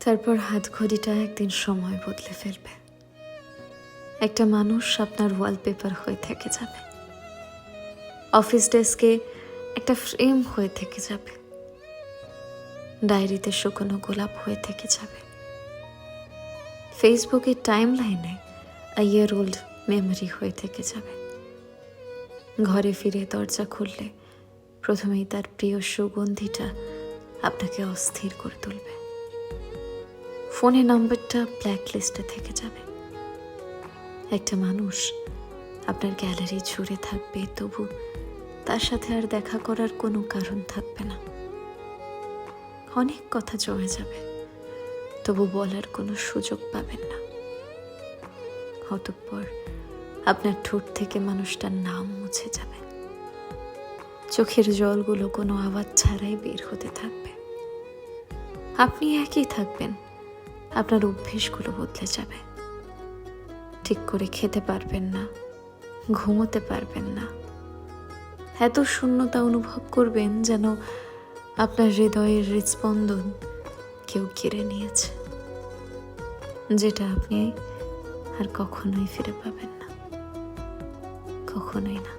তারপর হাতঘড়িটা একদিন সময় বদলে ফেলবে। একটা মানুষ আপনার ওয়ালপেপার হয়ে থেকে যাবে, অফিস ডেস্কে একটা ফ্রেম হয়ে থেকে যাবে, ডায়েরিতে শুকনো গোলাপ হয়ে থেকে যাবে, ফেসবুকের টাইম লাইনে ইয়ার ওল্ড মেমোরি হয়ে থেকে যাবে। ঘরে ফিরে দরজা খুললে প্রথমেই তার প্রিয় সুগন্ধিটা আপনাকে অস্থির করে তুলবে। ফোনের নম্বরটা ব্ল্যাক লিস্টে থেকে যাবে। একটা মানুষ আপনার গ্যালারি জুড়ে থাকবে, তবু তার সাথে আর দেখা করার কোনো কারণ থাকবে না। অনেক কথা জমে যাবে, তবু বলার কোনো সুযোগ পাবেন না। অতঃপর আপনার ঠোঁট থেকে মানুষটার নাম মুছে যাবে। চোখের জলগুলো কোনো আওয়াজ ছাড়াই বের হতে থাকবে। আপনি একই থাকবেন, আপনার অভ্যেসগুলো বদলে যাবে। ঠিক করে খেতে পারবেন না, ঘুমোতে পারবেন না। এত শূন্যতা অনুভব করবেন যেন আপনার হৃদয়ের হৃৎস্পন্দন কেউ কেড়ে নিয়েছে, যেটা আপনি আর কখনোই ফিরে পাবেন না, কখনোই না।